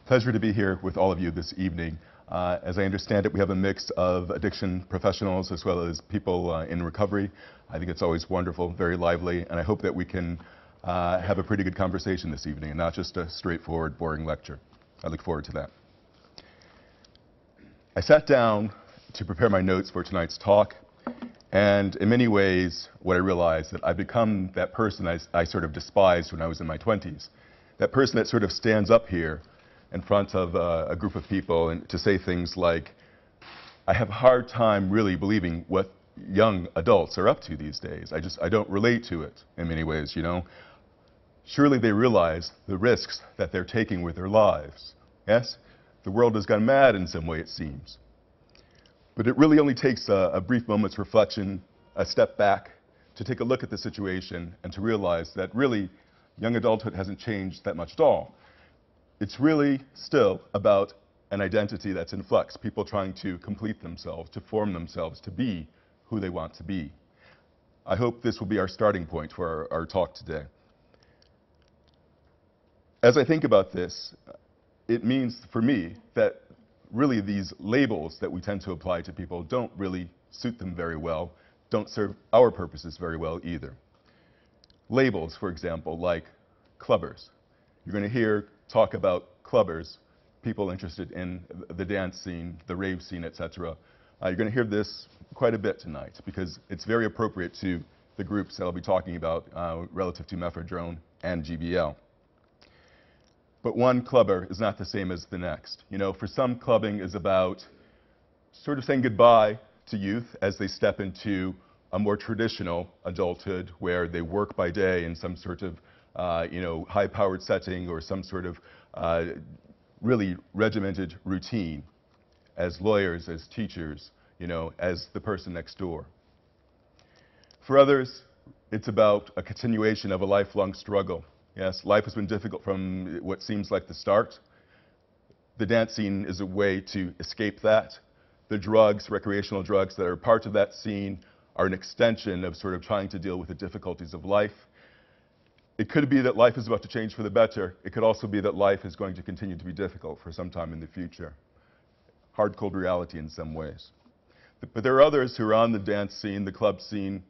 Pleasure to be here with all of you this evening. As I understand it, we have a mix of addiction professionals as well as people in recovery. I think it's always wonderful, very lively, and I hope that we can have a pretty good conversation this evening and not just a straightforward, boring lecture. I look forward to that. I sat down to prepare my notes for tonight's talk, and in many ways, what I realized that I've become that person I sort of despised when I was in my 20s. That person that sort of stands up here in front of a group of people and to say things like, I have a hard time really believing what young adults are up to these days. I don't relate to it in many ways, you know. Surely they realize the risks that they're taking with their lives. Yes? The world has gone mad in some way, it seems. But it really only takes a brief moment's reflection, a step back, to take a look at the situation and to realize that really young adulthood hasn't changed that much at all. It's really still about an identity that's in flux, people trying to complete themselves, to form themselves, to be who they want to be. I hope this will be our starting point for our talk today. As I think about this, it means for me that really these labels that we tend to apply to people don't really suit them very well, don't serve our purposes very well either. Labels, for example, like clubbers. You're going to hear talk about clubbers, people interested in the dance scene, the rave scene, etc. You're going to hear this quite a bit tonight because it's very appropriate to the groups that I'll be talking about relative to Mephedrone and GBL. But one clubber is not the same as the next. You know, for some, clubbing is about sort of saying goodbye to youth as they step into a more traditional adulthood where they work by day in some sort of high-powered setting or some sort of really regimented routine as lawyers, as teachers, you know, as the person next door. For others, it's about a continuation of a lifelong struggle. Yes, life has been difficult from what seems like the start. The dance scene is a way to escape that. The drugs, recreational drugs that are part of that scene are an extension of sort of trying to deal with the difficulties of life. It could be that life is about to change for the better. It could also be that life is going to continue to be difficult for some time in the future. Hard, cold reality in some ways. But there are others who are on the dance scene, the club scene,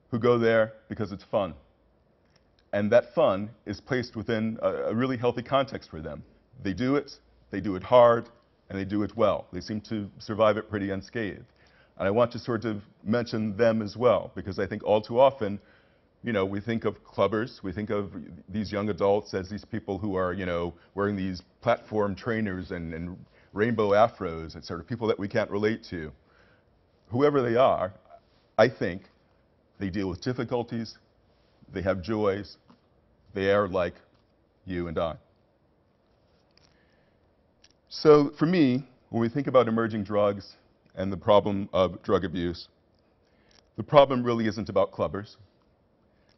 who go there because it's fun. And that fun is placed within a really healthy context for them. They do it hard, and they do it well. They seem to survive it pretty unscathed. And I want to sort of mention them as well, because I think all too often, you know, we think of clubbers, we think of these young adults as these people who are, you know, wearing these platform trainers and rainbow afros, and sort of people that we can't relate to. Whoever they are, I think they deal with difficulties, they have joys, they are like you and I. So for me, when we think about emerging drugs and the problem of drug abuse, the problem really isn't about clubbers.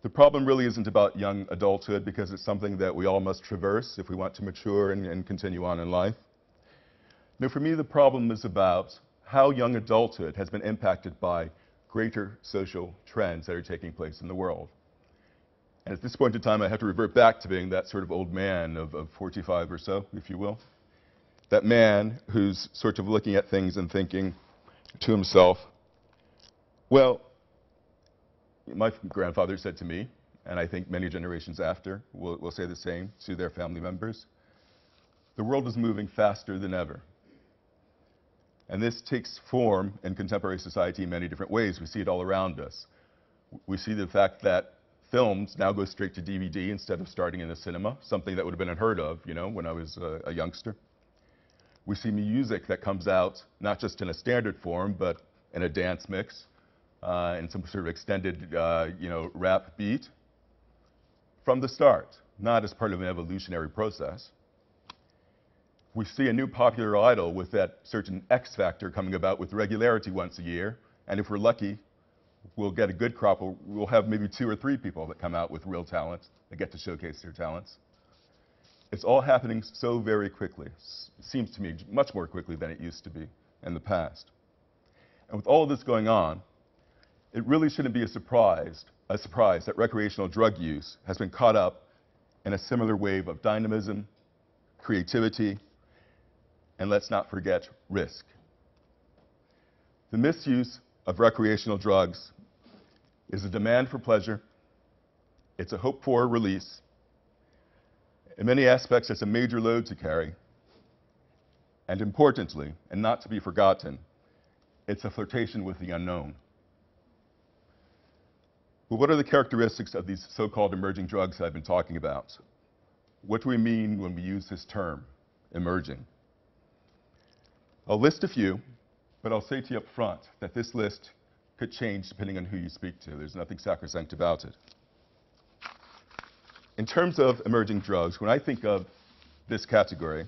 The problem really isn't about young adulthood because it's something that we all must traverse if we want to mature and continue on in life. No, for me, the problem is about how young adulthood has been impacted by greater social trends that are taking place in the world. And at this point in time, I have to revert back to being that sort of old man of 45 or so, if you will. That man who's sort of looking at things and thinking to himself, well, my grandfather said to me, and I think many generations after will say the same to their family members, the world is moving faster than ever. And this takes form in contemporary society in many different ways. We see it all around us. We see the fact that films now go straight to DVD instead of starting in the cinema, something that would have been unheard of, you know, when I was a youngster. We see music that comes out not just in a standard form, but in a dance mix, in some sort of extended, rap beat from the start, not as part of an evolutionary process. We see a new popular idol with that certain X factor coming about with regularity once a year, and if we're lucky, we'll get a good crop. We'll have maybe 2 or 3 people that come out with real talent that get to showcase their talents. It's all happening so very quickly. It seems to me much more quickly than it used to be in the past. And with all of this going on, it really shouldn't be a surprise that recreational drug use has been caught up in a similar wave of dynamism, creativity, and let's not forget risk. The misuse of recreational drugs is a demand for pleasure, it's a hope for release. In many aspects, it's a major load to carry. And importantly, and not to be forgotten, it's a flirtation with the unknown. But what are the characteristics of these so-called emerging drugs that I've been talking about? What do we mean when we use this term, emerging? I'll list a few, but I'll say to you up front that this list could change depending on who you speak to. There's nothing sacrosanct about it. In terms of emerging drugs, when I think of this category,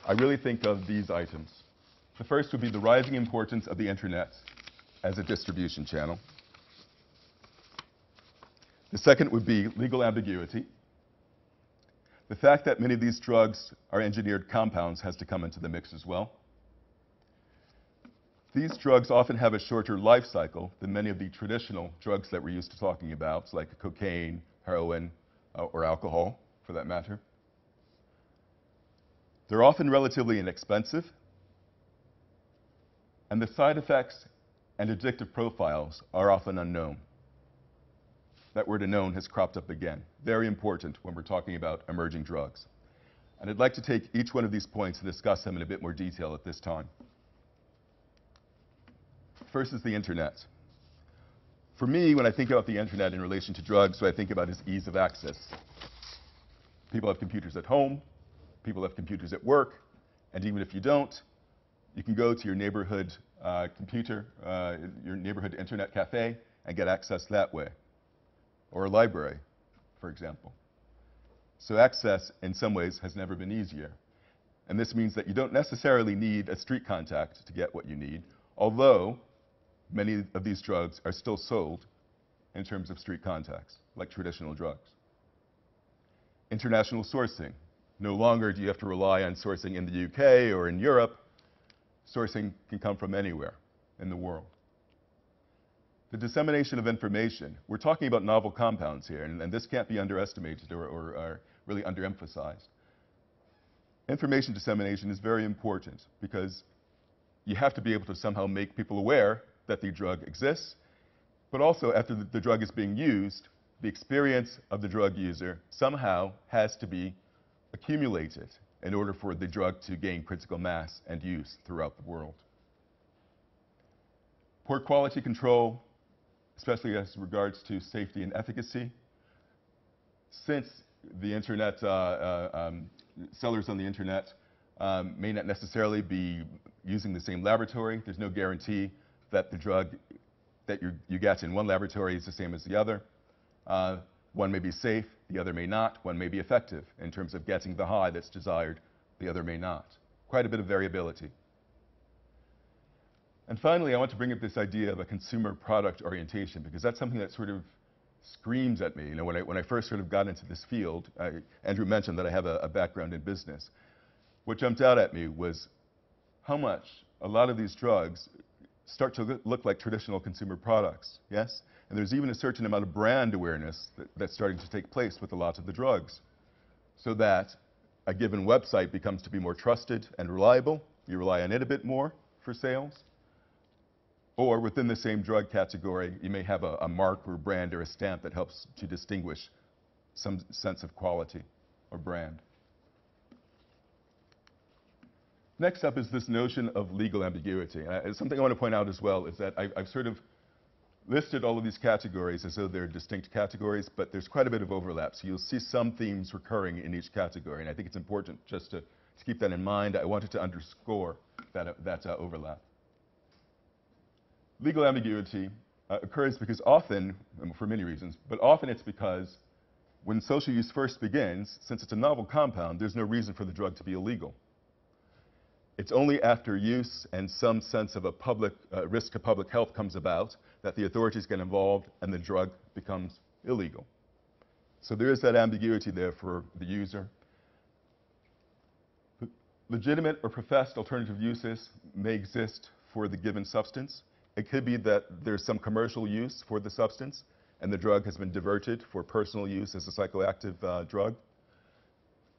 I really think of these items. The first would be the rising importance of the internet as a distribution channel. The second would be legal ambiguity. The fact that many of these drugs are engineered compounds has to come into the mix as well. These drugs often have a shorter life cycle than many of the traditional drugs that we're used to talking about, like cocaine, heroin, or alcohol, for that matter. They're often relatively inexpensive, and the side effects and addictive profiles are often unknown. That word unknown has cropped up again. Very important when we're talking about emerging drugs. And I'd like to take each one of these points and discuss them in a bit more detail at this time. First is the internet. For me, when I think about the internet in relation to drugs, what I think about is ease of access. People have computers at home, people have computers at work, and even if you don't, you can go to your neighborhood your neighborhood internet cafe and get access that way, or a library, for example. So access, in some ways, has never been easier. And this means that you don't necessarily need a street contact to get what you need, although many of these drugs are still sold in terms of street contacts, like traditional drugs. International sourcing. No longer do you have to rely on sourcing in the UK or in Europe. Sourcing can come from anywhere in the world. The dissemination of information. We're talking about novel compounds here, and this can't be underestimated or really underemphasized. Information dissemination is very important because you have to be able to somehow make people aware that the drug exists, but also after the drug is being used, the experience of the drug user somehow has to be accumulated in order for the drug to gain critical mass and use throughout the world. Poor quality control, especially as regards to safety and efficacy. Since the internet, sellers on the internet may not necessarily be using the same laboratory, there's no guarantee that the drug that you get in one laboratory is the same as the other. One may be safe, the other may not. One may be effective in terms of getting the high that's desired, the other may not. Quite a bit of variability. And finally, I want to bring up this idea of a consumer product orientation, because that's something that sort of screams at me. You know, when I first sort of got into this field, Andrew mentioned that I have a background in business. What jumped out at me was how much a lot of these drugs start to look like traditional consumer products, yes? And there's even a certain amount of brand awareness that's starting to take place with a lot of the drugs, so that a given website becomes to be more trusted and reliable. You rely on it a bit more for sales. Or within the same drug category, you may have a mark or brand or a stamp that helps to distinguish some sense of quality or brand. Next up is this notion of legal ambiguity. Something I want to point out as well is that I've sort of listed all of these categories as though they're distinct categories, but there's quite a bit of overlap. So you'll see some themes recurring in each category, and I think it's important just to keep that in mind. I wanted to underscore that overlap. Legal ambiguity occurs because often, for many reasons, but often it's because when social use first begins, since it's a novel compound, there's no reason for the drug to be illegal. It's only after use and some sense of a public risk to public health comes about that the authorities get involved and the drug becomes illegal. So there is that ambiguity there for the user. Legitimate or professed alternative uses may exist for the given substance. It could be that there's some commercial use for the substance and the drug has been diverted for personal use as a psychoactive drug.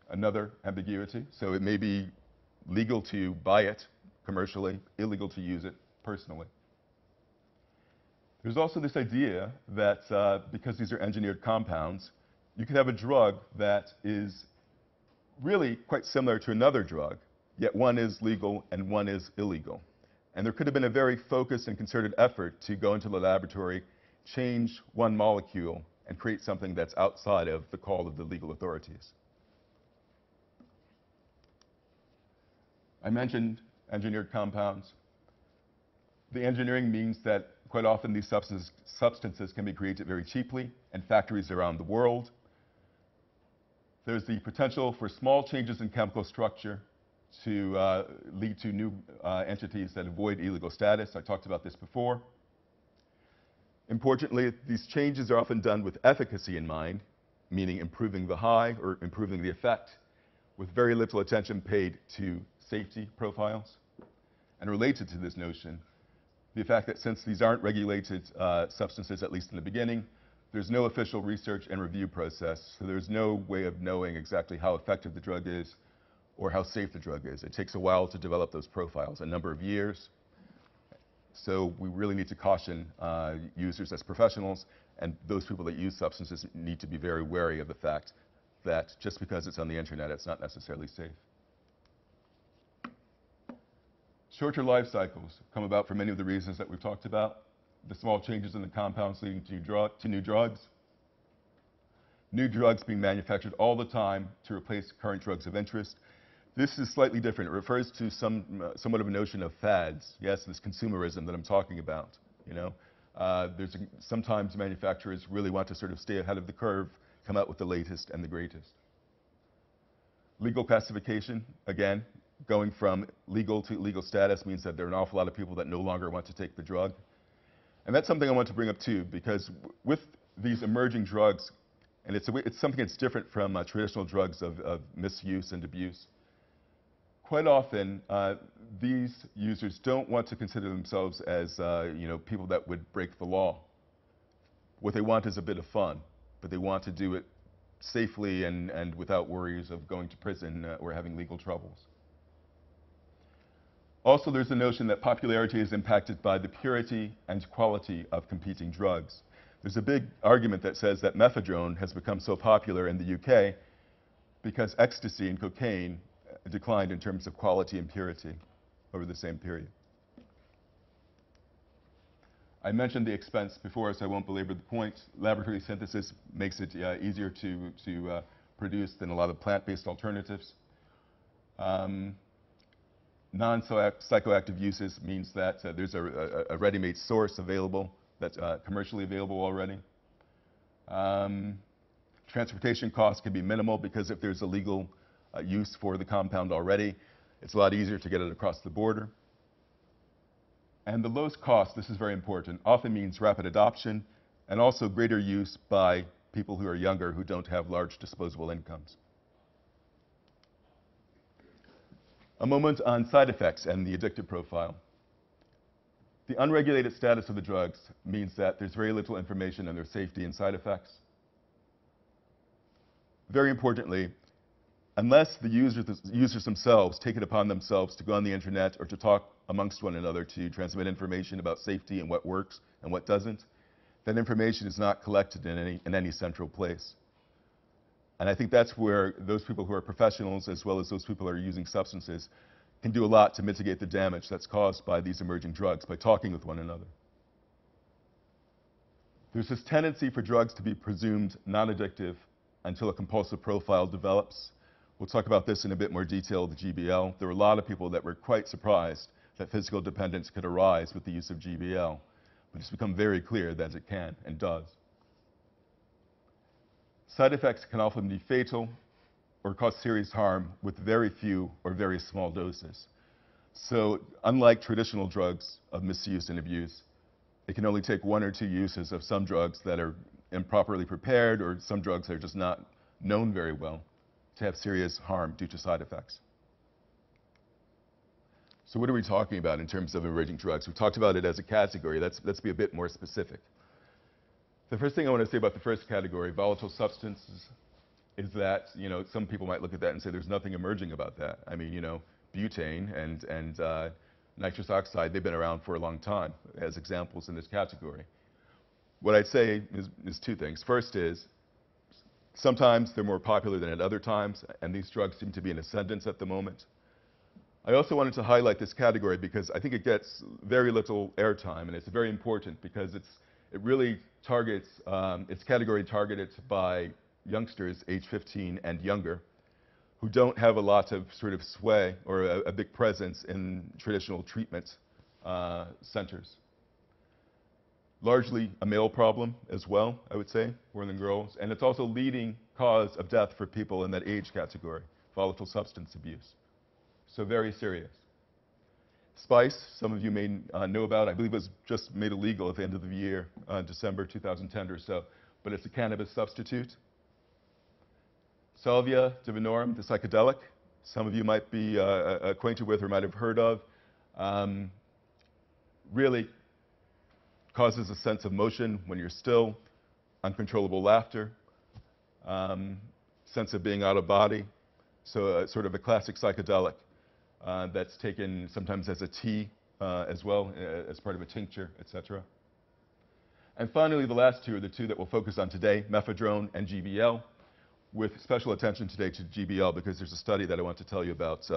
another ambiguity. So it may be legal to buy it commercially, illegal to use it personally. There's also this idea that because these are engineered compounds, you could have a drug that is really quite similar to another drug, yet one is legal and one is illegal. And there could have been a very focused and concerted effort to go into the laboratory, change one molecule, and create something that's outside of the call of the legal authorities. I mentioned engineered compounds. The engineering means that quite often these substances can be created very cheaply in factories around the world. There's the potential for small changes in chemical structure to lead to new entities that avoid illegal status. I talked about this before. Importantly, these changes are often done with efficacy in mind, meaning improving the high or improving the effect, with very little attention paid to safety profiles. And related to this notion, the fact that since these aren't regulated substances, at least in the beginning, there's no official research and review process, so there's no way of knowing exactly how effective the drug is or how safe the drug is. It takes a while to develop those profiles, a number of years. So we really need to caution users as professionals, and those people that use substances need to be very wary of the fact that just because it's on the internet, it's not necessarily safe. Shorter life cycles come about for many of the reasons that we've talked about. The small changes in the compounds leading to new drugs. New drugs being manufactured all the time to replace current drugs of interest. This is slightly different. It refers to somewhat of a notion of fads. Yes, this consumerism that I'm talking about. You know, sometimes manufacturers really want to sort of stay ahead of the curve, come out with the latest and the greatest. Legal classification, again, going from legal to illegal status means that there are an awful lot of people that no longer want to take the drug. And that's something I want to bring up too, because with these emerging drugs, and it's something that's different from traditional drugs of misuse and abuse. Quite often, these users don't want to consider themselves as people that would break the law. What they want is a bit of fun, but they want to do it safely and without worries of going to prison or having legal troubles. Also, there's the notion that popularity is impacted by the purity and quality of competing drugs. There's a big argument that says that Mephedrone has become so popular in the UK because ecstasy and cocaine declined in terms of quality and purity over the same period. I mentioned the expense before, so I won't belabor the point. Laboratory synthesis makes it easier to produce than a lot of plant-based alternatives. Non-psychoactive uses means that there's a ready-made source available that's commercially available already. Transportation costs can be minimal because if there's a legal use for the compound already, it's a lot easier to get it across the border. And the lowest cost, this is very important, often means rapid adoption and also greater use by people who are younger who don't have large disposable incomes. A moment on side effects and the addictive profile. The unregulated status of the drugs means that there's very little information on their safety and side effects. Very importantly, unless the users themselves take it upon themselves to go on the internet or to talk amongst one another to transmit information about safety and what works and what doesn't, that information is not collected in any central place. And I think that's where those people who are professionals, as well as those people who are using substances, can do a lot to mitigate the damage that's caused by these emerging drugs by talking with one another. There's this tendency for drugs to be presumed non-addictive until a compulsive profile develops. We'll talk about this in a bit more detail, the GBL. There were a lot of people that were quite surprised that physical dependence could arise with the use of GBL, but it's become very clear that it can and does. Side effects can often be fatal or cause serious harm with very few or very small doses. So unlike traditional drugs of misuse and abuse, it can only take 1 or 2 uses of some drugs that are improperly prepared or some drugs that are just not known very well to have serious harm due to side effects. So what are we talking about in terms of emerging drugs? We've talked about it as a category. Let's be a bit more specific. The first thing I want to say about the first category, volatile substances. is that, some people might look at that and say there's nothing emerging about that. I mean, butane and nitrous oxide, they've been around for a long time as examples in this category. What I'd say is two things. First is, sometimes they're more popular than at other times, and these drugs seem to be in ascendance at the moment. I also wanted to highlight this category because I think it gets very little airtime, and it's very important because it really targets, it's category targeted by youngsters age 15 and younger who don't have a lot of sort of sway or a big presence in traditional treatment centers. Largely a male problem as well, I would say, more than girls. And it's also leading cause of death for people in that age category, volatile substance abuse. So very serious. Spice, some of you may know about, I believe it was just made illegal at the end of the year, December 2010 or so, but it's a cannabis substitute. Salvia divinorum, the psychedelic, some of you might be acquainted with or might have heard of, really causes a sense of motion when you're still, uncontrollable laughter, sense of being out of body. So sort of a classic psychedelic that's taken sometimes as a tea as well, as part of a tincture, etc. And finally, the last two are the two that we'll focus on today, Mephedrone and GBL, with special attention today to GBL because there's a study that I want to tell you about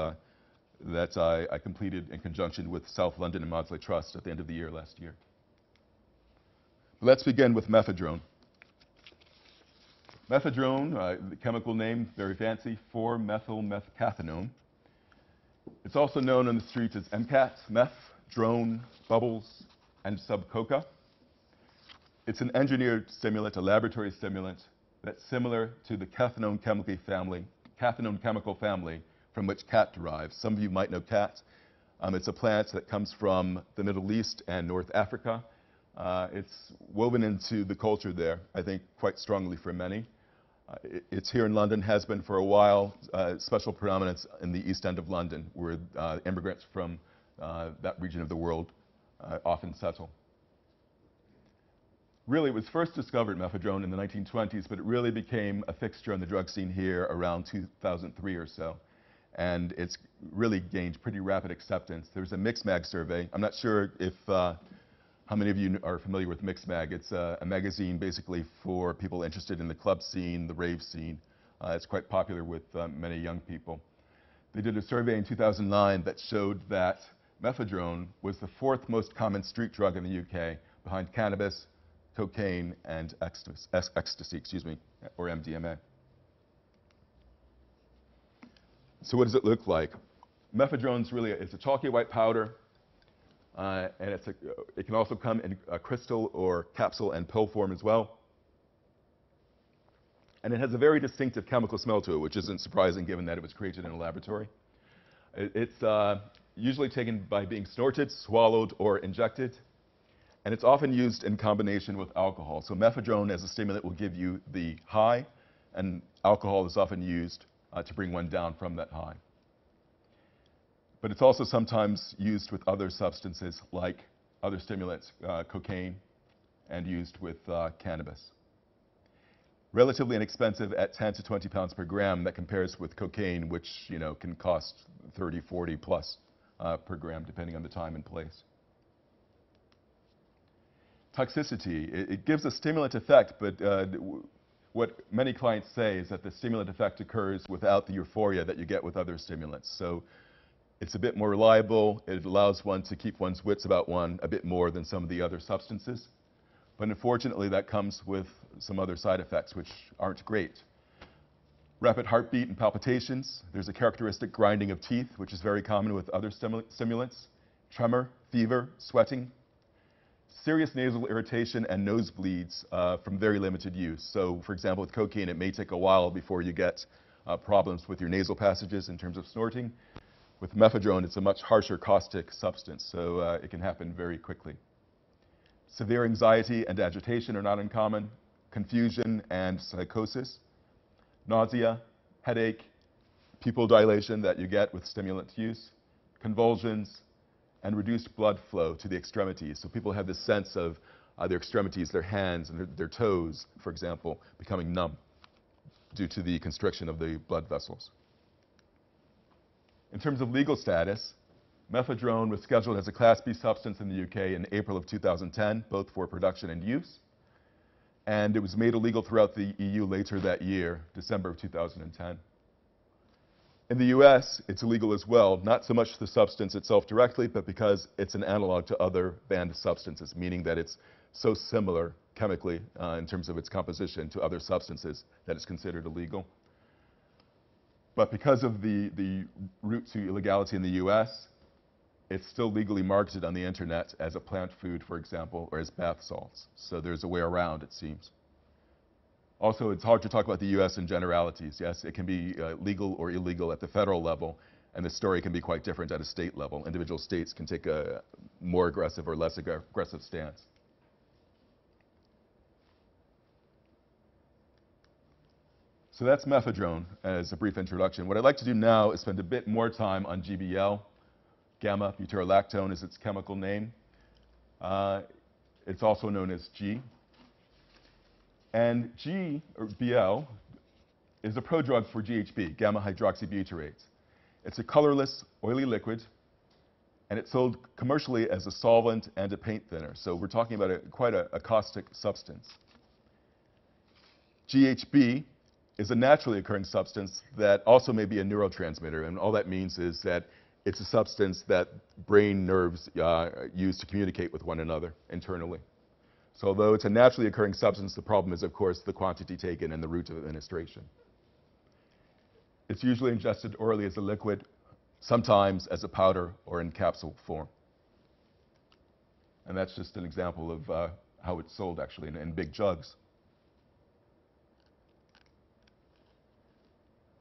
that I completed in conjunction with South London and Maudsley Trust at the end of the year last year. Let's begin with Mephedrone. Mephedrone, the chemical name, very fancy, 4-methylmethcathinone. It's also known on the streets as MCAT, meth, drone, bubbles, and subcoca. It's an engineered stimulant, a laboratory stimulant, that's similar to the cathinone chemical family from which cat derives. Some of you might know cat. It's a plant that comes from the Middle East and North Africa. It's woven into the culture there, I think, quite strongly for many. It's here in London, has been for a while, special predominance in the East End of London, where immigrants from that region of the world often settle. Really, it was first discovered, Mephedrone, in the 1920s, but it really became a fixture on the drug scene here around 2003 or so. And it's really gained pretty rapid acceptance. There's a Mixmag survey. I'm not sure if how many of you are familiar with Mixmag. It's a magazine basically for people interested in the club scene, the rave scene. It's quite popular with many young people. They did a survey in 2009 that showed that Mephedrone was the 4th most common street drug in the UK, behind cannabis, cocaine, and ecstasy, or MDMA. So what does it look like? Mephedrone's really, it's a chalky white powder, and it can also come in a crystal or capsule and pill form as well. And it has a very distinctive chemical smell to it, which isn't surprising given that it was created in a laboratory. It's usually taken by being snorted, swallowed, or injected. And it's often used in combination with alcohol. So Mephedrone as a stimulant will give you the high, and alcohol is often used to bring one down from that high. But it's also sometimes used with other substances like other stimulants, cocaine, and used with cannabis. Relatively inexpensive at 10 to 20 pounds per gram. That compares with cocaine, which can cost 30, 40 plus per gram, depending on the time and place. Toxicity, it gives a stimulant effect, but what many clients say is that the stimulant effect occurs without the euphoria that you get with other stimulants. So it's a bit more reliable. It allows one to keep one's wits about one a bit more than some of the other substances. But unfortunately, that comes with some other side effects, which aren't great. Rapid heartbeat and palpitations. There's a characteristic grinding of teeth, which is very common with other stimulants. Tremor, fever, sweating. Serious nasal irritation and nosebleeds from very limited use. So, for example, with cocaine, it may take a while before you get problems with your nasal passages in terms of snorting. With Mephedrone, it's a much harsher caustic substance, so it can happen very quickly. Severe anxiety and agitation are not uncommon. Confusion and psychosis. Nausea, headache, pupil dilation that you get with stimulant use. Convulsions, and reduced blood flow to the extremities. So people have this sense of their extremities, their hands and their toes, for example, becoming numb. due to the constriction of the blood vessels. In terms of legal status, Mephedrone was scheduled as a Class B substance in the UK in April of 2010, both for production and use. And it was made illegal throughout the EU later that year, December of 2010. In the US, it's illegal as well, not so much the substance itself directly, but because it's an analog to other banned substances, meaning that it's so similar chemically in terms of its composition to other substances that it's considered illegal. But because of the route to illegality in the US, it's still legally marketed on the internet as a plant food, for example, or as bath salts. So there's a way around, it seems. Also, it's hard to talk about the US in generalities. Yes, it can be legal or illegal at the federal level, and the story can be quite different at a state level. Individual states can take a more aggressive or less aggressive stance. So that's Mephedrone as a brief introduction. What I'd like to do now is spend a bit more time on GBL. Gamma-butyrolactone is its chemical name. It's also known as G. And G, or BL, is a prodrug for GHB, gamma-hydroxybutyrate. It's a colorless, oily liquid, and it's sold commercially as a solvent and a paint thinner. So we're talking about quite a caustic substance. GHB is a naturally occurring substance that also may be a neurotransmitter, and all that means is that it's a substance that brain nerves use to communicate with one another internally. So although it's a naturally occurring substance, the problem is, of course, the quantity taken and the route of administration. It's usually ingested orally as a liquid, sometimes as a powder or in capsule form. And that's just an example of how it's sold, actually, in big jugs.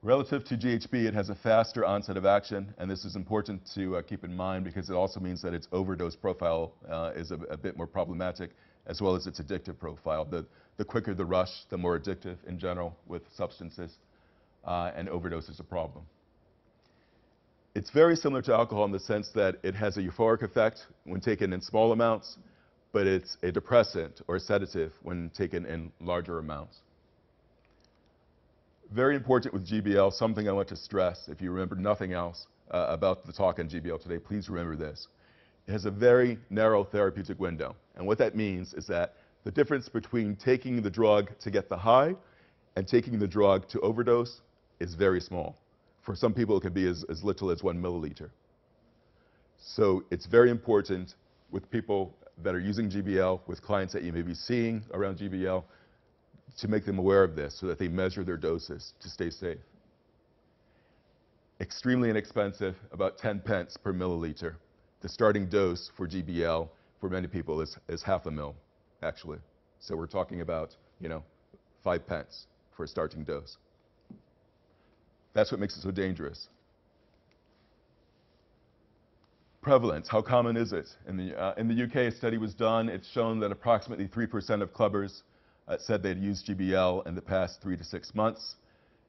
Relative to GHB, it has a faster onset of action, and this is important to keep in mind because it also means that its overdose profile is a bit more problematic, as well as its addictive profile. The quicker the rush, the more addictive in general with substances, and overdose is a problem. It's very similar to alcohol in the sense that it has a euphoric effect when taken in small amounts, but it's a depressant or a sedative when taken in larger amounts. Very important with GBL, something I want to stress, if you remember nothing else about the talk on GBL today, please remember this. It has a very narrow therapeutic window. And what that means is that the difference between taking the drug to get the high and taking the drug to overdose is very small. For some people, it could be as little as 1 milliliter. So it's very important with people that are using GBL, with clients that you may be seeing around GBL, to make them aware of this so that they measure their doses to stay safe. Extremely inexpensive, about 10 pence per milliliter. The starting dose for GBL for many people is half a mil, actually. So we're talking about, 5 pence for a starting dose. That's what makes it so dangerous. Prevalence, how common is it? In the UK, a study was done. It's shown that approximately 3% of clubbers said they'd used GBL in the past 3 to 6 months.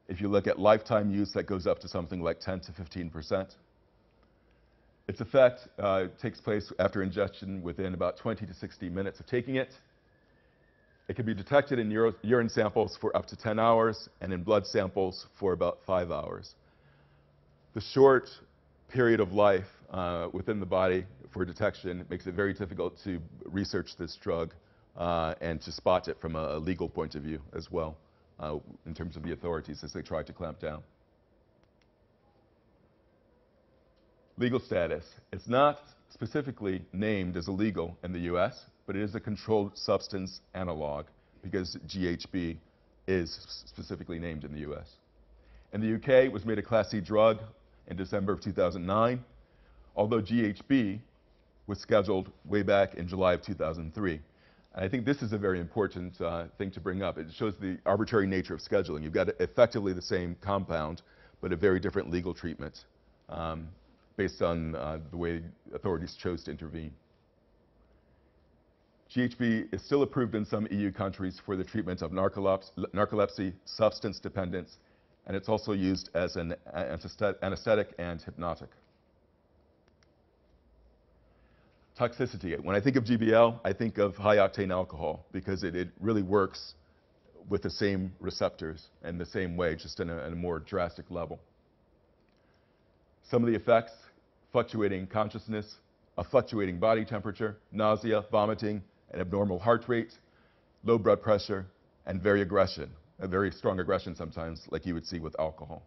If you look at lifetime use, that goes up to something like 10 to 15%. Its effect takes place after ingestion within about 20 to 60 minutes of taking it. It can be detected in urine samples for up to 10 hours and in blood samples for about 5 hours. The short period of life within the body for detection makes it very difficult to research this drug and to spot it from a legal point of view as well, in terms of the authorities as they try to clamp down. Legal status. It's not specifically named as illegal in the US, but it is a controlled substance analog because GHB is specifically named in the US. In the UK, it was made a Class C drug in December of 2009, although GHB was scheduled way back in July of 2003. And I think this is a very important thing to bring up. It shows the arbitrary nature of scheduling. You've got effectively the same compound, but a very different legal treatment based on the way authorities chose to intervene. GHB is still approved in some EU countries for the treatment of narcolepsy, substance dependence, and it's also used as an anesthetic and hypnotic. Toxicity. When I think of GBL, I think of high-octane alcohol because it really works with the same receptors and the same way, just in a more drastic level. Some of the effects: fluctuating consciousness, a fluctuating body temperature, nausea, vomiting, an abnormal heart rate, low blood pressure, and a very strong aggression sometimes, like you would see with alcohol.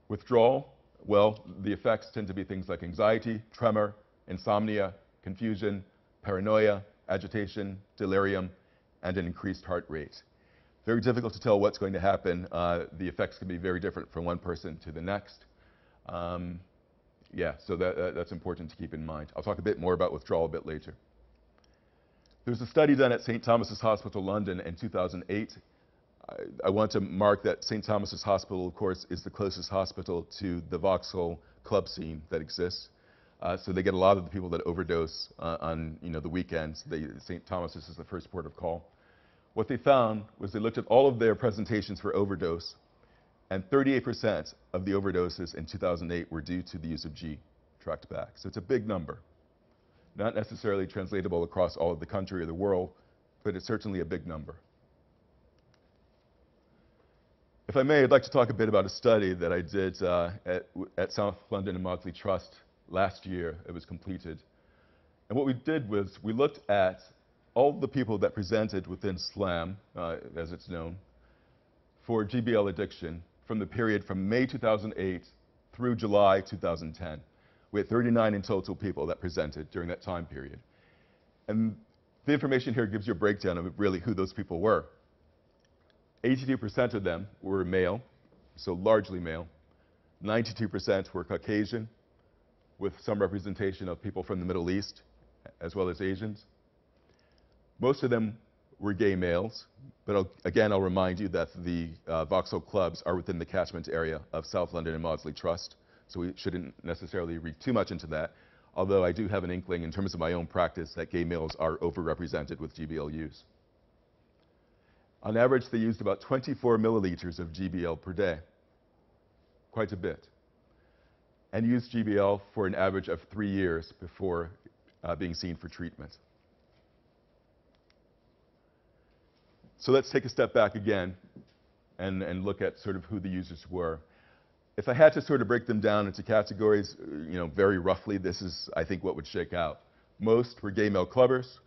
Withdrawal, well, the effects tend to be things like anxiety, tremor, insomnia, confusion, paranoia, agitation, delirium, and an increased heart rate. Very difficult to tell what's going to happen. The effects can be very different from one person to the next. So that's important to keep in mind. I'll talk a bit more about withdrawal a bit later. There's a study done at St. Thomas's Hospital, London in 2008. I want to mark that St. Thomas's Hospital, of course, is the closest hospital to the Vauxhall club scene that exists. So they get a lot of the people that overdose on the weekends. St. Thomas's is the first port of call. What they found was they looked at all of their presentations for overdose, and 38% of the overdoses in 2008 were due to the use of G tracked back. So it's a big number. Not necessarily translatable across all of the country or the world, but it's certainly a big number. If I may, I'd like to talk a bit about a study that I did at South London and Maudsley Trust last year. It was completed. And what we did was we looked at all the people that presented within SLAM, as it's known, for GBL addiction from the period from May 2008 through July 2010. We had 39 in total people that presented during that time period. And the information here gives you a breakdown of really who those people were. 82% of them were male, so largely male. 92% were Caucasian, with some representation of people from the Middle East, as well as Asians. Most of them were gay males, but again, I'll remind you that the Vauxhall clubs are within the catchment area of South London and Maudsley Trust, so we shouldn't necessarily read too much into that, although I do have an inkling in terms of my own practice that gay males are overrepresented with GBL use. On average, they used about 24 milliliters of GBL per day, quite a bit, and used GBL for an average of 3 years before being seen for treatment. So let's take a step back again and look at sort of who the users were. If I had to sort of break them down into categories, very roughly, this is, I think, what would shake out. Most were gay male clubbers.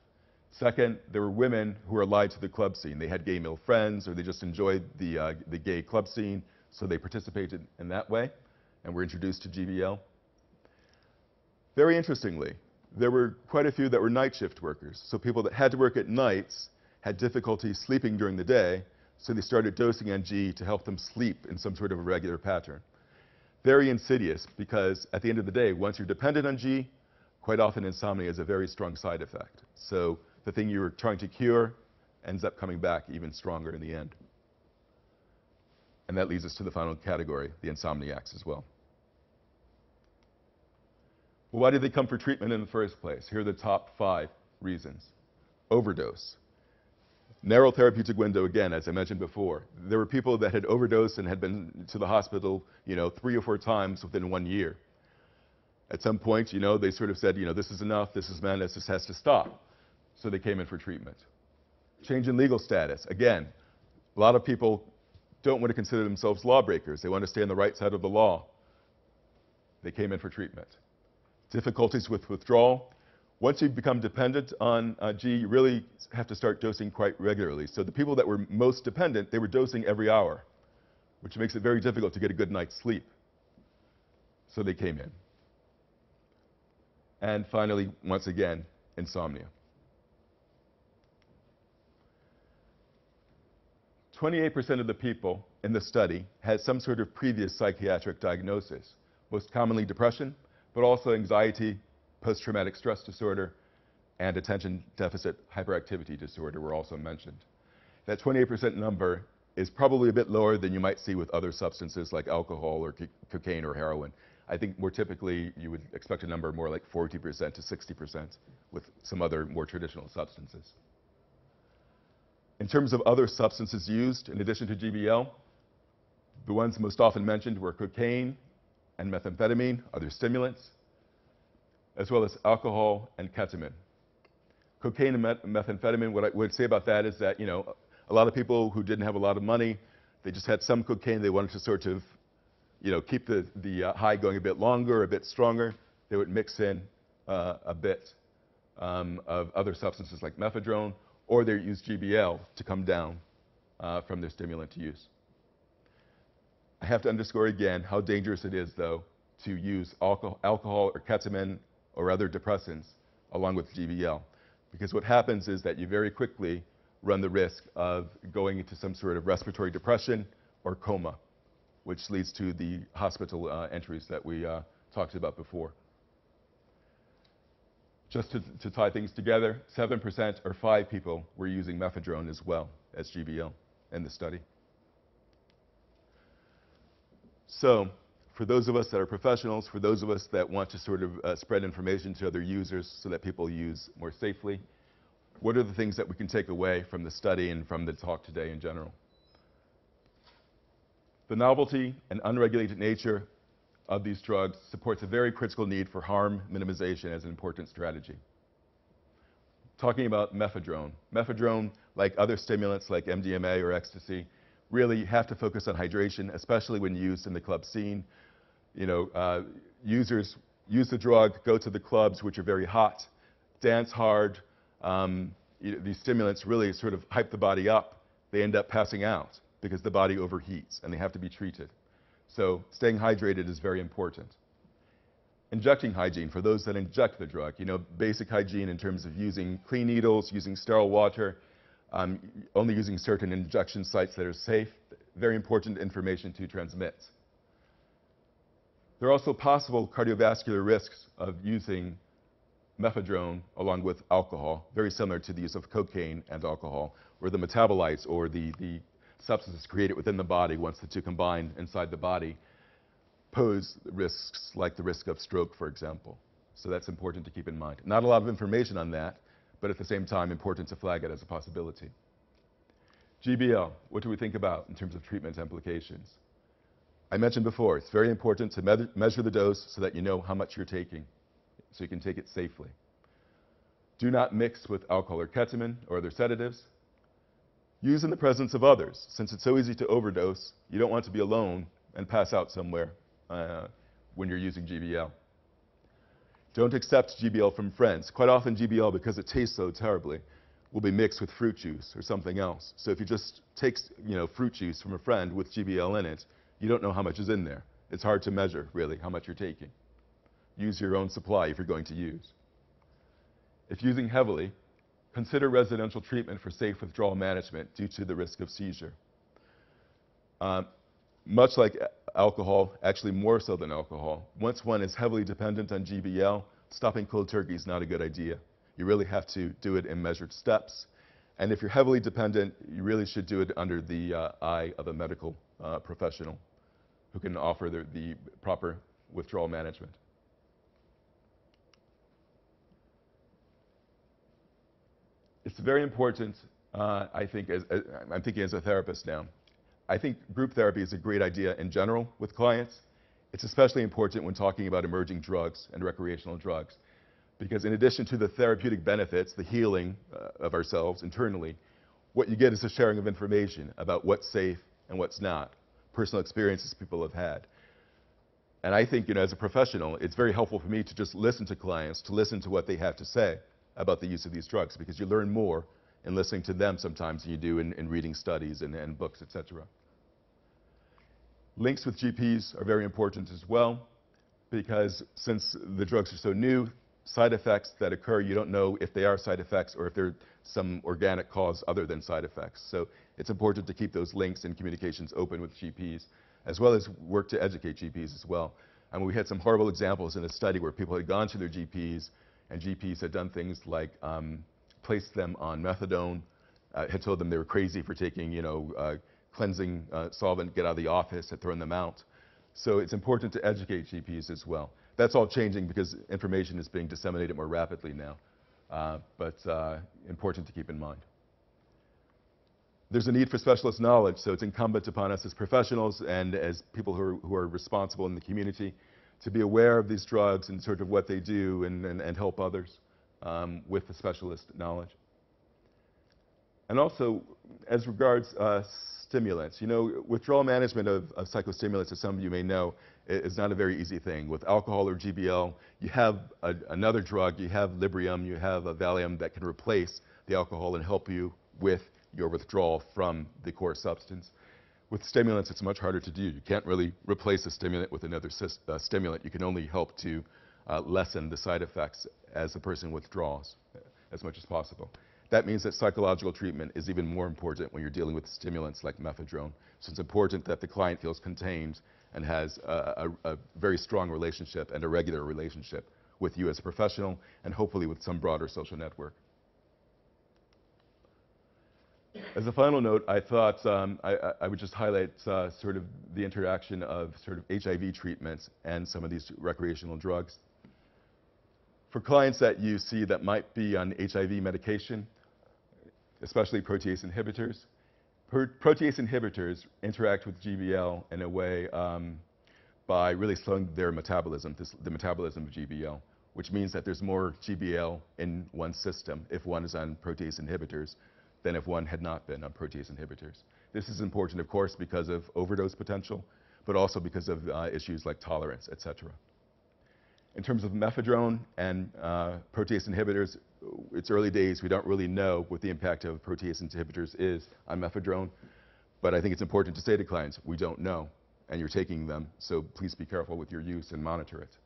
Second, there were women who were allied to the club scene. They had gay male friends, or they just enjoyed the gay club scene, so they participated in that way and were introduced to GBL. Very interestingly, there were quite a few that were night shift workers, so people that had to work at nights had difficulty sleeping during the day, so they started dosing on G to help them sleep in some sort of a regular pattern. Very insidious, because at the end of the day, once you're dependent on G, quite often insomnia is a very strong side effect. So the thing you were trying to cure ends up coming back even stronger in the end. And that leads us to the final category, the insomniacs as well. Well, why did they come for treatment in the first place? Here are the top 5 reasons. Overdose. Narrow therapeutic window, again, as I mentioned before. There were people that had overdosed and had been to the hospital, 3 or 4 times within 1 year. At some point, they sort of said, this is enough, this is madness, this has to stop. So they came in for treatment. Change in legal status. Again, a lot of people don't want to consider themselves lawbreakers. They want to stay on the right side of the law. They came in for treatment. Difficulties with withdrawal. Once you become dependent on G, you really have to start dosing quite regularly. So the people that were most dependent, they were dosing every hour, which makes it very difficult to get a good night's sleep. So they came in. And finally, once again, insomnia. 28% of the people in the study had some sort of previous psychiatric diagnosis, most commonly depression, but also anxiety, post-traumatic stress disorder, and attention deficit hyperactivity disorder were also mentioned. That 28% number is probably a bit lower than you might see with other substances like alcohol or cocaine or heroin. I think more typically you would expect a number more like 40% to 60% with some other more traditional substances. In terms of other substances used in addition to GBL, the ones most often mentioned were cocaine and methamphetamine, other stimulants, as well as alcohol and ketamine. Cocaine and methamphetamine, what I would say about that is that, A lot of people who didn't have a lot of money, they just had some cocaine, they wanted to sort of, keep the high going a bit longer, a bit stronger. They would mix in a bit of other substances like Mephedrone, or they use GBL to come down from their stimulant use. I have to underscore again how dangerous it is, though, to use alcohol or ketamine or other depressants along with GBL. Because what happens is that you very quickly run the risk of going into some sort of respiratory depression or coma, which leads to the hospital entries that we talked about before. Just to tie things together, 7% or 5 people were using Mephedrone as well as GBL in the study. So, for those of us that are professionals, for those of us that want to sort of spread information to other users so that people use more safely, what are the things that we can take away from the study and from the talk today in general? The novelty and unregulated nature of these drugs supports a very critical need for harm minimization as an important strategy. Talking about Mephedrone. Mephedrone, like other stimulants like MDMA or ecstasy, really have to focus on hydration, especially when used in the club scene. Users use the drug, go to the clubs, which are very hot, dance hard. These stimulants really sort of hype the body up. They end up passing out because the body overheats and they have to be treated. So staying hydrated is very important. Injecting hygiene, for those that inject the drug, basic hygiene in terms of using clean needles, using sterile water, only using certain injection sites that are safe, very important information to transmit. There are also possible cardiovascular risks of using Mephedrone along with alcohol, very similar to the use of cocaine and alcohol, where the metabolites or the substances created within the body, once the two combine inside the body, pose risks like the risk of stroke, for example. So that's important to keep in mind. Not a lot of information on that, but at the same time, important to flag it as a possibility. GBL, what do we think about in terms of treatment implications? I mentioned before, it's very important to measure the dose so that you know how much you're taking, so you can take it safely. Do not mix with alcohol or ketamine or other sedatives. Use in the presence of others. Since it's so easy to overdose, you don't want to be alone and pass out somewhere when you're using GBL. Don't accept GBL from friends. Quite often GBL, because it tastes so terribly, will be mixed with fruit juice or something else. So if you just take fruit juice from a friend with GBL in it, you don't know how much is in there. It's hard to measure, really, how much you're taking. Use your own supply if you're going to use. If using heavily, consider residential treatment for safe withdrawal management due to the risk of seizure. Much like alcohol, actually more so than alcohol, once one is heavily dependent on GBL, stopping cold turkey is not a good idea. You really have to do it in measured steps. And if you're heavily dependent, you really should do it under the eye of a medical professional who can offer the proper withdrawal management. It's very important, I think, I'm thinking as a therapist now. I think group therapy is a great idea in general with clients. It's especially important when talking about emerging drugs and recreational drugs, because in addition to the therapeutic benefits, the healing of ourselves internally, what you get is a sharing of information about what's safe and what's not, personal experiences people have had. And I think, as a professional, it's very helpful for me to just listen to clients, to listen to what they have to say about the use of these drugs, because you learn more in listening to them sometimes than you do in reading studies and books, etc. Links with GPs are very important as well, because since the drugs are so new, side effects that occur, you don't know if they are side effects or if they're some organic cause other than side effects. So it's important to keep those links and communications open with GPs, as well as work to educate GPs as well. And we had some horrible examples in a study where people had gone to their GPs, and GPs had done things like placed them on methadone, had told them they were crazy for taking, cleansing solvent, get out of the office, had thrown them out. So it's important to educate GPs as well. That's all changing because information is being disseminated more rapidly now, but important to keep in mind. There's a need for specialist knowledge, so it's incumbent upon us as professionals and as people who are responsible in the community to be aware of these drugs and sort of what they do and help others with the specialist knowledge. And also, as regards stimulants, you know, withdrawal management of psychostimulants, as some of you may know, is not a very easy thing. With alcohol or GBL, you have another drug, you have Librium, you have a Valium that can replace the alcohol and help you with your withdrawal from the core substance. With stimulants, it's much harder to do. You can't really replace a stimulant with another stimulant. You can only help to lessen the side effects as the person withdraws as much as possible. That means that psychological treatment is even more important when you're dealing with stimulants like Mephedrone. So it's important that the client feels contained and has a very strong relationship and a regular relationship with you as a professional and hopefully with some broader social network. As a final note, I thought I would just highlight sort of the interaction of sort of HIV treatments and some of these recreational drugs. For clients that you see that might be on HIV medication, especially protease inhibitors, protease inhibitors interact with GBL in a way by really slowing their metabolism, the metabolism of GBL, which means that there's more GBL in one's system if one is on protease inhibitors than if one had not been on protease inhibitors. This is important, of course, because of overdose potential, but also because of issues like tolerance, et cetera. In terms of Mephedrone and protease inhibitors, it's early days. We don't really know what the impact of protease inhibitors is on Mephedrone, but I think it's important to say to clients, we don't know, and you're taking them, so please be careful with your use and monitor it.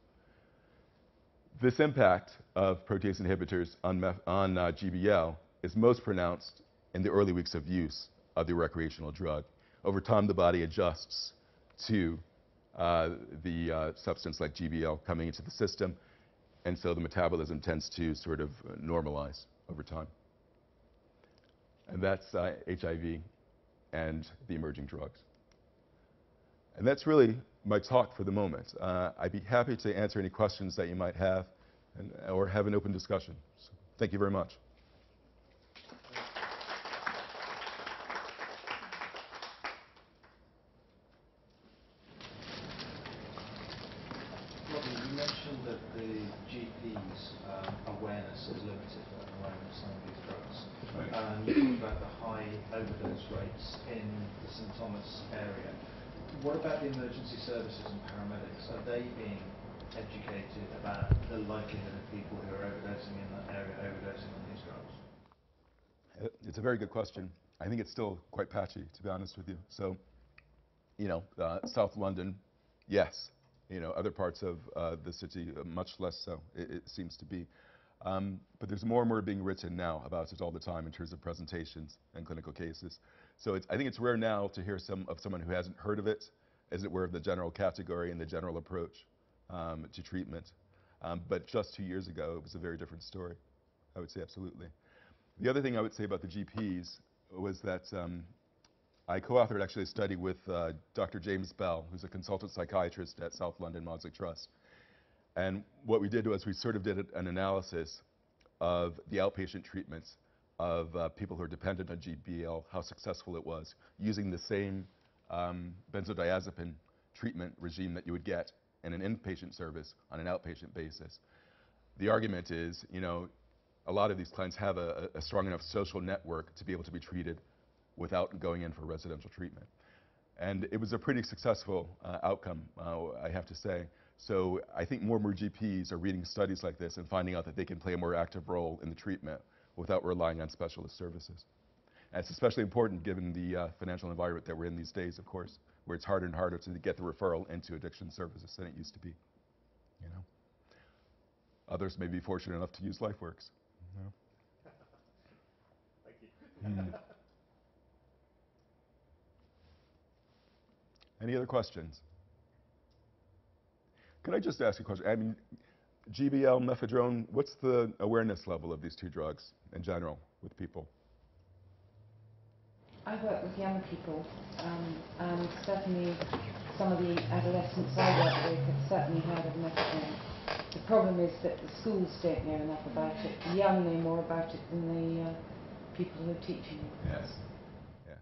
This impact of protease inhibitors on GBL is most pronounced in the early weeks of use of the recreational drug. Over time, the body adjusts to the substance like GBL coming into the system, and so the metabolism tends to sort of normalize over time. And that's HIV and the emerging drugs. And that's really my talk for the moment. I'd be happy to answer any questions that you might have or have an open discussion. So, thank you very much. You mentioned that the GP's awareness is limited at the moment of some of these drugs. Right. You talked about the high overdose rates in the St. Thomas area. What about the emergency services and paramedics? Are they being educated about the likelihood of people who are overdosing in that area overdosing on these drugs? It's a very good question. I think it's still quite patchy, to be honest with you. So, you know, South London, yes. You know, other parts of the city, much less so, it seems to be. But there's more and more being written now about it all the time in terms of presentations and clinical cases. So I think it's rare now to hear of someone who hasn't heard of it, isn't aware of the general category and the general approach to treatment. But just 2 years ago, it was a very different story. I would say absolutely. The other thing I would say about the GPs was that I co-authored actually a study with Dr. James Bell, who's a consultant psychiatrist at South London Maudsley Trust. And what we did was we sort of did an analysis of the outpatient treatments of people who are dependent on GBL, how successful it was, using the same benzodiazepine treatment regime that you would get in an inpatient service on an outpatient basis. The argument is, you know, a lot of these clients have a strong enough social network to be able to be treated without going in for residential treatment. And it was a pretty successful outcome, I have to say. So I think more and more GPs are reading studies like this and finding out that they can play a more active role in the treatment without relying on specialist services. And it's especially important given the financial environment that we're in these days, of course, where it's harder and harder to get the referral into addiction services than it used to be. You know, others may be fortunate enough to use LifeWorks. You know? Thank you. Any other questions? Can I just ask a question? I mean, GBL, Mephedrone, what's the awareness level of these two drugs in general with people? I work with young people, and certainly some of the adolescents I work with have certainly heard of Mephedrone. The problem is that the schools don't know enough about it. The young know more about it than the people who are teaching them. Yes. Yes.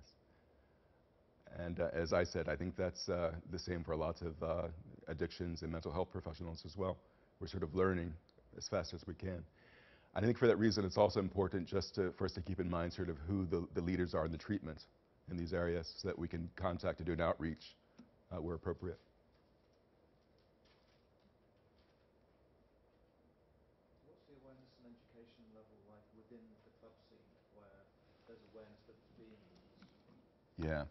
And as I said, I think that's the same for a lot of addictions and mental health professionals as well. We're sort of learning as fast as we can. I think for that reason, it's also important just for us to keep in mind sort of who the leaders are in the treatment in these areas so that we can contact and do an outreach where appropriate. What's the awareness and education level like within the club scene where there's awareness that it's being used? Yeah.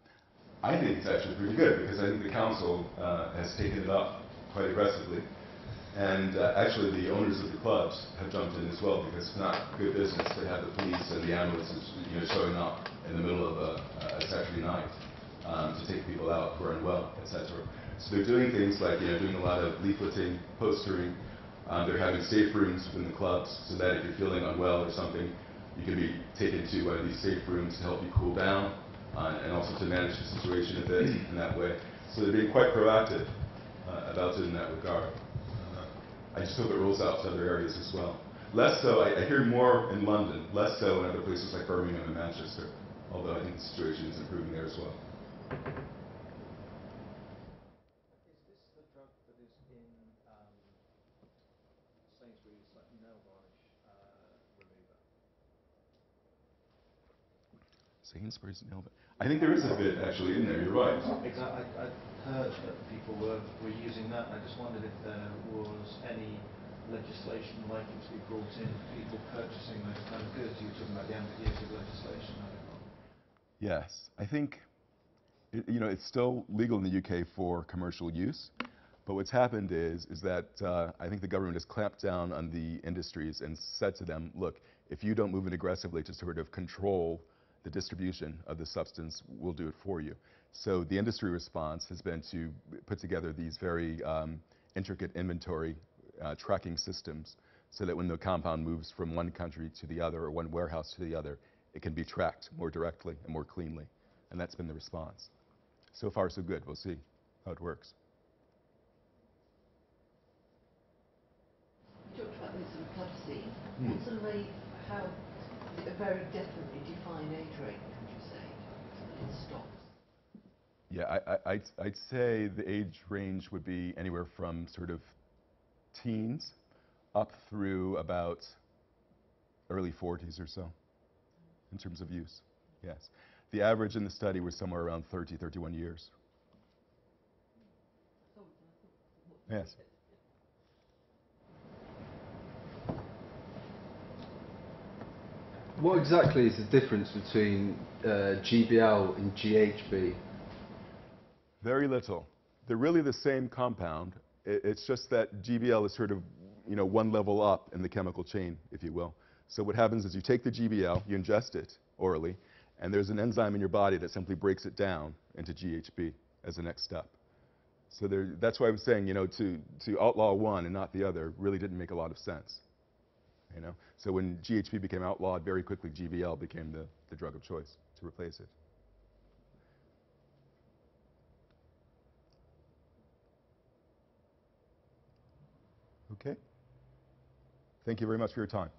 I think it's actually pretty good because I think the council has taken it up quite aggressively. And actually the owners of the clubs have jumped in as well because it's not good business to have the police and the ambulances showing up in the middle of a Saturday night to take people out who are unwell, etc. So they're doing things like doing a lot of leafleting, postering. They're having safe rooms within the clubs so that if you're feeling unwell or something, you can be taken to one of these safe rooms to help you cool down and also to manage the situation a bit in that way. So they're being quite proactive about it in that regard. I just hope it rolls out to other areas as well. Less so, I hear more in London, less so in other places like Birmingham and Manchester, although I think the situation is improving there as well. Is this the drug that is in Sainsbury's like nail varnish remover? Sainsbury's nail varnish. I think there is a bit actually in there, you're right. Exactly. I heard that people were using that. I just wondered if there was any legislation likely to be brought in for people purchasing those kind of goods. You were talking about the ambiguity of legislation. Yes, I think it's still legal in the UK for commercial use, but what's happened is that I think the government has clamped down on the industries and said to them, look, if you don't move in aggressively to sort of control the distribution of the substance, we'll do it for you. So the industry response has been to put together these very intricate inventory tracking systems so that when the compound moves from one country to the other or one warehouse to the other, it can be tracked more directly and more cleanly. And that's been the response. So far, so good. We'll see how it works. You talked about this sort of club scene. What sort of how a very definitely defined age range would you say that it stops? Yeah, I'd say the age range would be anywhere from sort of teens up through about early 40s or so in terms of use. Yes. The average in the study was somewhere around 30, 31 years. Yes. What exactly is the difference between GBL and GHB? Very little. They're really the same compound. It's just that GBL is sort of, one level up in the chemical chain, if you will. So what happens is you take the GBL, you ingest it orally, and there's an enzyme in your body that simply breaks it down into GHB as the next step. So that's why I was saying, to outlaw one and not the other really didn't make a lot of sense. So when GHB became outlawed, very quickly GBL became the drug of choice to replace it. Okay. Thank you very much for your time.